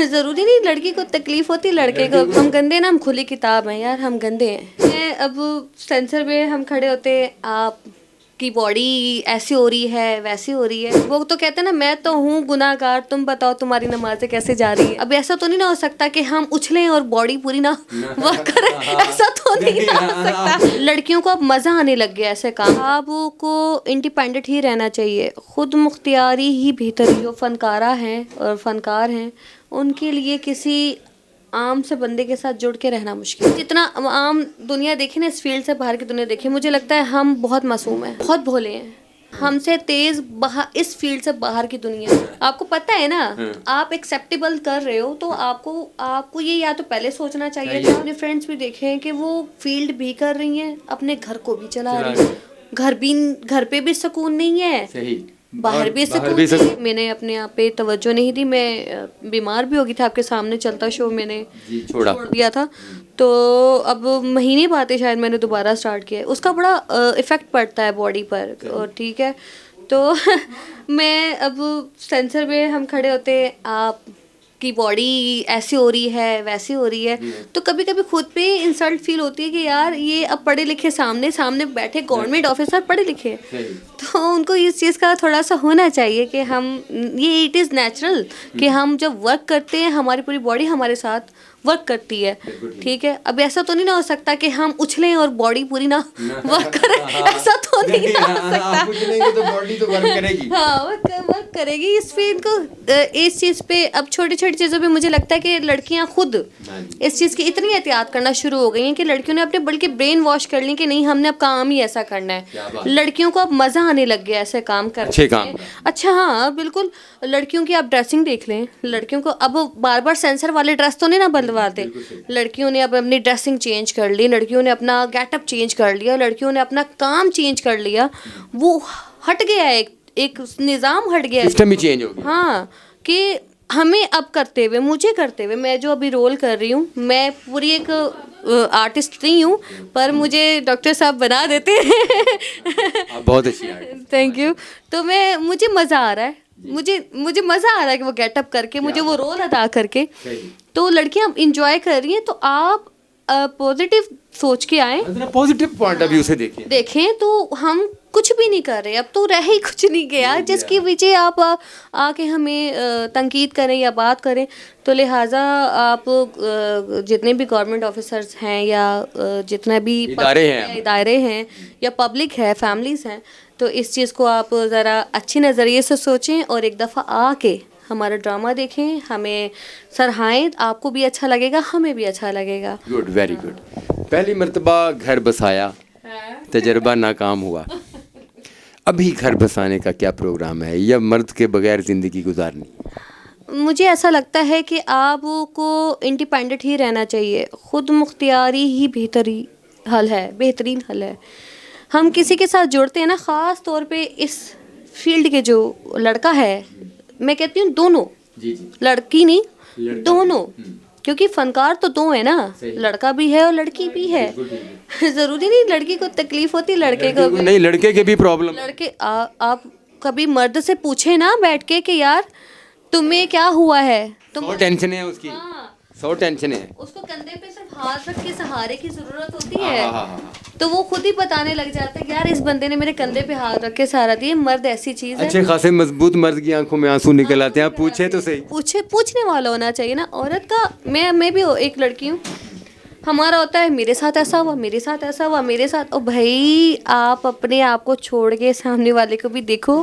ज़रूरी नहीं लड़की को तकलीफ होती, लड़के को। हम गंदे ना, हम खुली किताब हैं यार, हम गंदे हैं। अब सेंसर में हम खड़े होते, आप की बॉडी ऐसी हो रही है, वैसी हो रही है। वो तो कहते हैं ना, मैं तो हूँ गुनाहगार, तुम बताओ तुम्हारी नमाज़ें कैसे जा रही है। अब ऐसा तो नहीं ना हो सकता कि हम उछलें और बॉडी पूरी ना वर्क करे, ऐसा तो नहीं ना हो सकता। लड़कियों को अब मज़ा आने लग गया ऐसे काम। आपको इंडिपेंडेंट ही रहना चाहिए, खुद मुख्तियारी ही बेहतर। जो फनकारा हैं और फनकार हैं, उनके लिए किसी आम से बंदे के साथ जुड़ के रहना मुश्किल। जितना आम दुनिया देखे ना, इस फील्ड से बाहर की दुनिया देखे, मुझे लगता है हम बहुत मासूम हैं, बहुत भोले हैं। हमसे तेज इस फील्ड से बाहर की दुनिया। आपको पता है ना, आप एक्सेप्टेबल कर रहे हो तो आपको ये या तो पहले सोचना चाहिए था। अपने फ्रेंड्स भी देखे हैं कि वो फील्ड भी कर रही हैं, अपने घर को भी चला रही हैं। घर पे भी सुकून नहीं है, सही बाहर भी सुकून। मैंने अपने आप पे तवज्जो नहीं दी, मैं बीमार भी हो गई थी। आपके सामने चलता शो मैंने छोड़ दिया था, तो अब महीने बाद शायद मैंने दोबारा स्टार्ट किया है। उसका बड़ा इफ़ेक्ट पड़ता है बॉडी पर, और ठीक है तो मैं अब सेंसर में हम खड़े होते, आप की बॉडी ऐसी हो रही है, वैसी हो रही है, तो कभी कभी खुद पे इंसल्ट फील होती है कि यार ये अब पढ़े लिखे सामने बैठे गवर्नमेंट ऑफिसर पढ़े लिखे, तो उनको इस चीज़ का थोड़ा सा होना चाहिए कि हम ये इट इज़ नेचुरल कि हम जब वर्क करते हैं हमारी पूरी बॉडी हमारे साथ वर्क करती है, ठीक है। अब ऐसा तो नहीं ना हो सकता कि हम उछलें और बॉडी पूरी ना वर्क करे, ऐसा तो नहीं ना हो सकता। उछलेंगे तो बॉडी तो वर्क करेगी, हाँ वर्क करेगी। इस फील्ड को इस चीज़ पे अब छोटी छोटी चीज़ों पे मुझे लगता है कि लड़कियां खुद इस चीज़ की इतनी एहतियात करना शुरू हो गई हैं कि लड़कियों ने अपने बल्कि ब्रेन वॉश कर ली कि नहीं, हमने अब काम ही ऐसा करना है। लड़कियों को अब मज़ा आने लग गया ऐसे काम करने। अच्छे काम। अच्छा हाँ बिल्कुल। लड़कियों की आप ड्रेसिंग देख लें, लड़कियों को अब बार बार सेंसर वाले ड्रेस तो नहीं ना बदलवाते। लड़कियों ने अब अपनी ड्रेसिंग चेंज कर ली, लड़कियों ने अपना गेटअप चेंज कर लिया, लड़कियों ने अपना काम चेंज कर लिया। वो हट गया है, एक निज़ाम हट गया है, सिस्टम ही चेंज हो गया। हाँ, कि हमें अब करते हुए, मुझे करते हुए, मैं जो अभी रोल कर रही हूँ, मैं पूरी एक आर्टिस्ट नहीं हूँ, पर मुझे डॉक्टर साहब बना देते हैं। आप बहुत अच्छी आर्टिस्ट। Thank you. तो मुझे मज़ा आ रहा है, मुझे मज़ा आ रहा है कि वो गेटअप करके, मुझे वो रोल अदा करके। तो लड़कियां इंजॉय कर रही हैं, तो आप पॉजिटिव सोच के आए, पॉजिटिव पॉइंट ऑफ व्यू से देखें तो हम कुछ भी नहीं कर रहे, अब तो रह ही कुछ नहीं गया जिसकी वजह आप आके हमें तंकीद करें या बात करें। तो लिहाजा आप जितने भी गवर्नमेंट ऑफिसर्स हैं या जितने भी इदारे हैं या पब्लिक है, फैमिलीज़ हैं, तो इस चीज़ को आप ज़रा अच्छी नज़रिए से सोचें और एक दफ़ा आके हमारा ड्रामा देखें, हमें सराहें, आपको भी अच्छा लगेगा, हमें भी अच्छा लगेगा। Good, very good. पहली मर्तबा घर बसाया, तजर्बा नाकाम हुआ, अभी घर बसाने का क्या प्रोग्राम है, या मर्द के बगैर ज़िंदगी गुजारनी? मुझे ऐसा लगता है कि आपको इंडिपेंडेंट ही रहना चाहिए, खुद मुख्तियारी ही बेहतरीन हल है। हम किसी के साथ जुड़ते हैं ना, ख़ास तौर पे इस फील्ड के जो लड़का है, मैं कहती हूँ दोनों, लड़की नहीं, दोनों, क्योंकि फनकार तो दो है ना, लड़का भी है और लड़की भी है। ज़रूरी नहीं लड़की को तकलीफ होती, लड़के को नहीं, लड़के के भी प्रॉब्लम। लड़के आप कभी मर्द से पूछे ना बैठ के कि यार तुम्हें क्या हुआ है, सौ टेंशन है उसकी, 100 टेंशन है, उसको कंधे पे सिर्फ हाथ रख के सहारे की जरूरत होती है, तो वो खुद ही बताने लग जाता है कि यार इस बंदे ने मेरे कंधे पे हाथ रख के सहारा दिया। मर्द ऐसी चीज़ है, अच्छे खासे मजबूत मर्द की आंखों में आंसू निकल आते हैं। पूछे तो सही, पूछने वाला होना चाहिए ना औरत का। मैं भी एक लड़की हूँ, हमारा होता है मेरे साथ ऐसा हुआ, मेरे साथ ऐसा हुआ, मेरे साथ। ओ भाई, आप अपने आप को छोड़ के सामने वाले को भी देखो,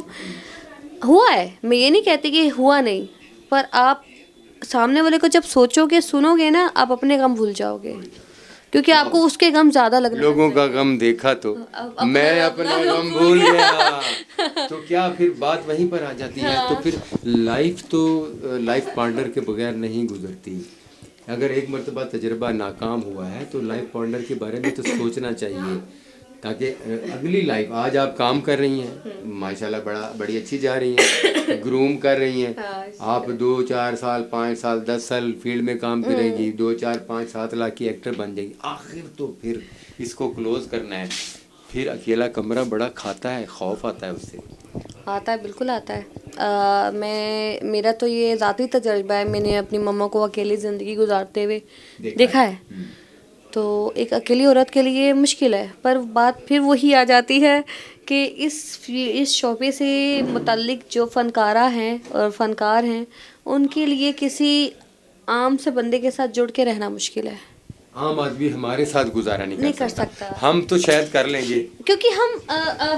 हुआ है। मैं ये नहीं कहती कि हुआ नहीं, पर आप सामने वाले को जब सोचोगे, सुनोगे ना, आप अपने गम भूल जाओगे, क्योंकि आपको उसके गम ज़्यादा लगने लोगों का गम देखा तो मैं अपना गम भूल गया। तो क्या फिर बात वहीं पर आ जाती है। तो फिर लाइफ पार्टनर के बगैर नहीं गुजरती। अगर एक मर्तबा तजर्बा नाकाम हुआ है तो लाइफ पार्टनर के बारे में तो सोचना चाहिए, ताकि अगली लाइफ, आज आप काम कर रही हैं माशाल्लाह, बड़ी अच्छी जा रही हैं, ग्रूम कर रही हैं, आप 2-4 साल 5 साल 10 साल फील्ड में काम करेंगी, 2-4-5-7 लाख की एक्टर बन जाएगी। आखिर तो फिर इसको क्लोज करना है, फिर अकेला कमरा बड़ा खाता है, खौफ आता है उससे। आता है, बिल्कुल आता है। मेरा तो ये ज़ाती तजर्बा है, मैंने अपनी मम्मा को अकेली ज़िंदगी गुजारते हुए देखा है। तो एक अकेली औरत के लिए मुश्किल है, पर बात फिर वही आ जाती है कि इस शोबे से मुतल्लिक जो फ़नकारा हैं और फ़नकार हैं, उनके लिए किसी आम से बंदे के साथ जुड़ के रहना मुश्किल है। आम आदमी हमारे साथ गुजारा नहीं कर सकता। हम तो शायद कर लेंगे, क्योंकि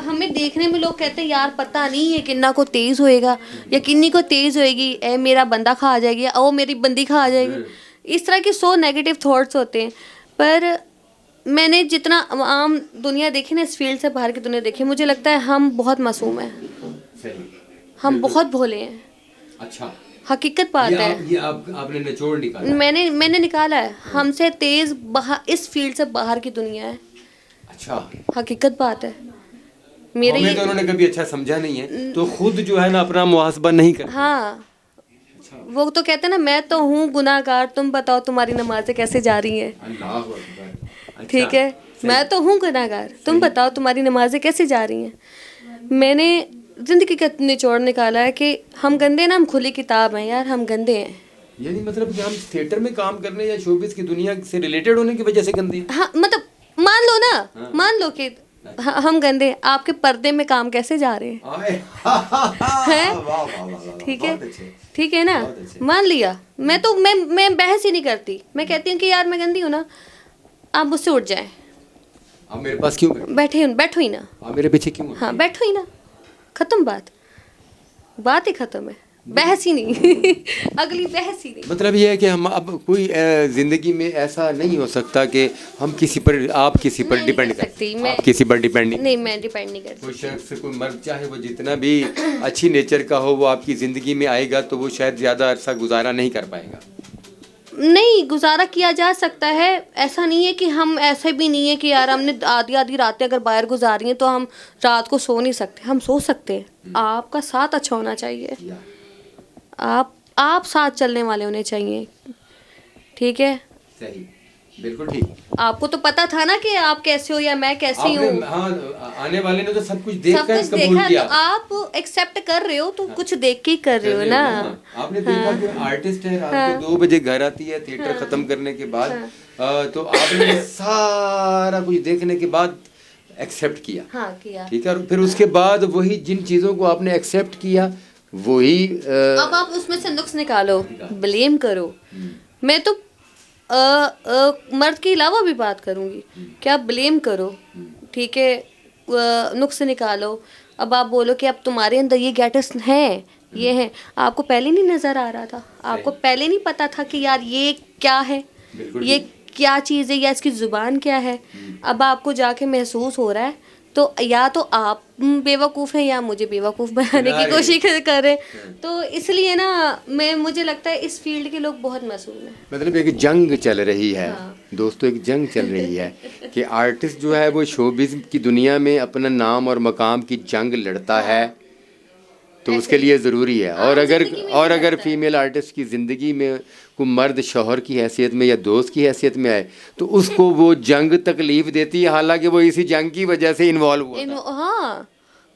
हमें देखने में लोग कहते हैं यार पता नहीं है किन्ना को तेज़ होएगा या किन्नी को तेज़ होएगी, ए मेरा बंदा खा जाएगी, ओ मेरी बंदी खा जाएगी। इस तरह के 100 नेगेटिव थॉट्स होते हैं। पर मैंने जितना आम दुनिया देखी ना, इस फील्ड से बाहर की दुनिया देखी, मुझे लगता है हम बहुत मासूम हैं, हम बहुत भोले हैं। अच्छा, हकीकत बात है। ये आपने निचोड़ निकाला। मैंने निकाला है। हमसे तेज इस फील्ड से बाहर की दुनिया है। अच्छा, हकीकत बात है। मेरे हमें तो उन्होंने कभी अच्छा समझा नहीं है, तो खुद जो है ना अपना मुहासबा नहीं करते। हाँ, वो तो कहते हैं ना, मैं तो हूँ गुनाहगार, तुम बताओ तुम्हारी नमाजें कैसे जा रही हैं। अल्लाह अकबर। अच्छा, ठीक है, मैं तो हूँ गुनाहगार, तुम बताओ तुम्हारी नमाजें कैसे जा रही हैं। मैंने जिंदगी का निचोड़ निकाला है कि हम गंदे ना, हम खुली किताब हैं यार, हम गंदे हैं। यानी मतलब कि हम थिएटर में काम करने या शोबिस की दुनिया से रिलेटेड होने की वजह से गंदे हैं? हाँ, मतलब मान लो ना, मान लो कि हम गंदे, आपके पर्दे में काम कैसे जा रहे हैं? ठीक है, ठीक है ना, मान लिया। मैं बहस ही नहीं करती, मैं कहती हूँ कि यार मैं गंदी हूँ ना, आप मुझसे उठ जाएं। आप मेरे पास क्यों बैठो ही ना, आप मेरे पीछे क्यों? हाँ, बैठो ही ना, खत्म बात ही खत्म है, बहस ही नहीं। अगली बहस ही नहीं। मतलब ये है कि हम अब कोई जिंदगी में ऐसा नहीं हो सकता कि हम किसी पर, आप किसी पर डिपेंड कर सकती, आप किसी पर डिपेंड नहीं, मैं डिपेंड नहीं करती। कोई शख्स, कोई मर्द चाहे वो जितना भी अच्छी नेचर का हो, वो आपकी ज़िंदगी में आएगा तो वो शायद ज़्यादा अरसा गुजारा नहीं कर पाएगा। नहीं, गुजारा किया जा सकता है, ऐसा नहीं है कि हम, ऐसे भी नहीं है कि यार हमने आधी रातें अगर बाहर गुजारी हैं तो हम रात को सो नहीं सकते, हम सो सकते हैं। आपका साथ अच्छा होना चाहिए, आप साथ चलने वाले होने चाहिए। ठीक है, सही, बिल्कुल ठीक। आपको तो पता था ना कि आप कैसे हो या मैं कैसी हूँ। हाँ, आने वाले ने तो सब कुछ देखकर कबूल किया। तो आप एक्सेप्ट कर रहे हो, तो कुछ देख के ही कर रहे हो ना। आपने देखा कि आर्टिस्ट है, रात को 2 बजे घर आती है थिएटर खत्म करने के बाद, तो आपने सारा कुछ देखने के बाद एक्सेप्ट किया। हाँ, किया। ठीक है, और फिर उसके बाद वही जिन चीज़ों को आपने एक्सेप्ट किया, वही अब आप उसमें से नुक्स निकालो, ब्लेम करो। मैं तो मर्द के अलावा भी बात करूंगी कि आप ब्लेम करो, ठीक है, नुक्स निकालो। अब आप बोलो कि अब तुम्हारे अंदर ये गैटस है, ये है, आपको पहले नहीं नज़र आ रहा था, आपको पहले नहीं पता था कि यार ये क्या है, ये क्या चीज़ है, या इसकी ज़ुबान क्या है। अब आपको जाके महसूस हो रहा है, तो या तो आप बेवकूफ़ हैं या मुझे बेवकूफ़ बनाने की कोशिश कर रहे हैं। तो इसलिए ना मुझे लगता है इस फील्ड के लोग बहुत मासूम हैं। मतलब एक जंग चल रही है। हाँ। दोस्तों, एक जंग चल रही है कि आर्टिस्ट जो है वो शोबिज़ की दुनिया में अपना नाम और मकाम की जंग लड़ता है, तो उसके लिए ज़रूरी है। और अगर फीमेल आर्टिस्ट की ज़िंदगी में कोई मर्द शौहर की हैसियत में या दोस्त की हैसियत में आए, तो उसको वो जंग तकलीफ़ देती है, हालांकि वो इसी जंग की वजह से इन्वॉल्व हुआ था। हाँ,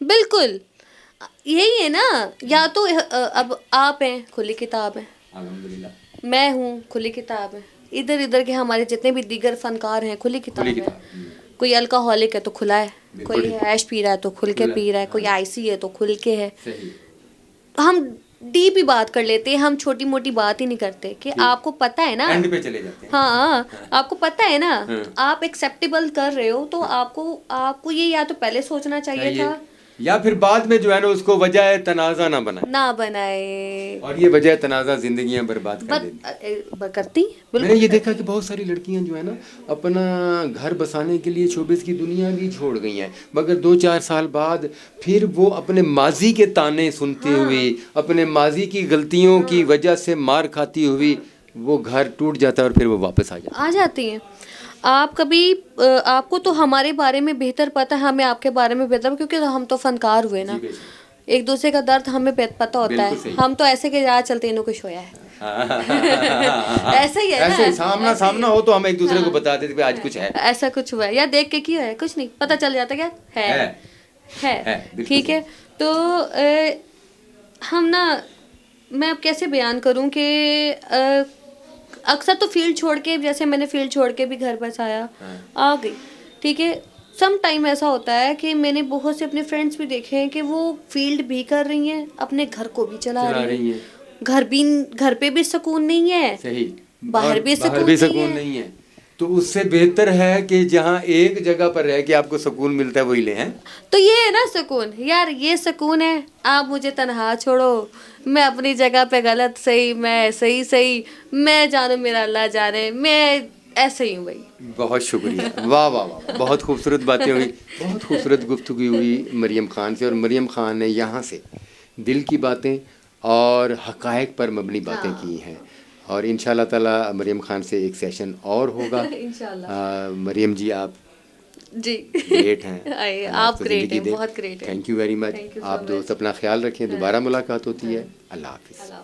बिल्कुल यही है ना। या तो अब आप हैं, खुली किताब है, अल्हम्दुलिल्लाह, मैं हूँ, खुली किताब है, इधर के हमारे जितने भी दीगर फनकार हैं, खुली किताब है। कोई अल्कोहलिक है तो खुला है, कोई हैश पी रहा है तो खुल के पी रहा है, कोई आईसी है तो खुल के है। हम डीप ही बात कर लेते हैं, हम छोटी मोटी बात ही नहीं करते कि आपको पता है ना, एंड पे चले जाते हैं। हाँ, आपको पता है ना, आप एक्सेप्टेबल कर रहे हो, तो आपको ये या तो पहले सोचना चाहिए था, या फिर बाद में जो है ना उसको वजह तनाज़ा ना बनाए। और ये वजह तनाज़ा जिंदगियां बर्बाद करती। मैंने ये देखा कि बहुत सारी लड़कियां जो है ना अपना घर बसाने के लिए शोबिज़ की दुनिया भी छोड़ गई हैं, मगर 2-4 साल बाद फिर वो अपने माजी के ताने सुनते हुए, अपने माजी की गलतियों की वजह से मार खाती हुई वो घर टूट जाता है और फिर वो वापस आ जाती हैं। आप कभी, आपको तो हमारे बारे में बेहतर पता है, हमें आपके बारे में बेहतर, क्योंकि हम तो फनकार हुए ना। एक दूसरे का दर्द हमें पता होता बिल्कुल है। सही। हम तो ऐसे के राह चलते इन्हों कुछ होया है ऐसा ही है ना, ऐसे सामना ऐसे ही सामना है। हो तो हम एक दूसरे को बता देते कि आज कुछ है। ऐसा कुछ हुआ है या देख के क्यों है, कुछ नहीं पता चल जाता क्या है बिल्कुल ठीक है। तो हम ना, मैं अब कैसे बयान करूं कि अक्सर तो फील्ड छोड़ के, जैसे मैंने फील्ड छोड़ के भी घर बस आया आ गई, ठीक है। सम टाइम ऐसा होता है कि मैंने बहुत से अपने फ्रेंड्स भी देखे हैं कि वो फील्ड भी कर रही हैं, अपने घर को भी चला रही हैं, घर पे भी सुकून नहीं है, सही, बाहर और भी बाहर भी सुकून सुकून नहीं है। तो उससे बेहतर है कि जहाँ एक जगह पर रह के आपको सुकून मिलता है वही ले हैं। तो ये है ना सुकून, यार ये सुकून है। आप मुझे तन्हा छोड़ो, मैं अपनी जगह पे गलत सही, मैं सही सही, मैं जानू मेरा अल्लाह जाने, मैं ऐसे ही हूँ भाई। बहुत शुक्रिया, वाह वाह वाह, बहुत खूबसूरत बातें हुई, बहुत खूबसूरत गुफ्तगू हुई मरियम खान से। और मरियम खान ने यहाँ से दिल की बातें और हकायक पर मबनी बातें की हैं। और इंशाल्लाह ताला मरियम खान से एक सेशन और होगा। इंशाल्लाह। मरियम जी आप जी ग्रेट हैं, अल्लाह आप आपको ग्रेट ज़िंदगी हैं, दे। बहुत ग्रेट हैं। Thank you very much. Thank you so आप दोस्त much. अपना ख्याल रखें, दोबारा मुलाकात होती है। अल्लाह हाफिज़। अल्लाह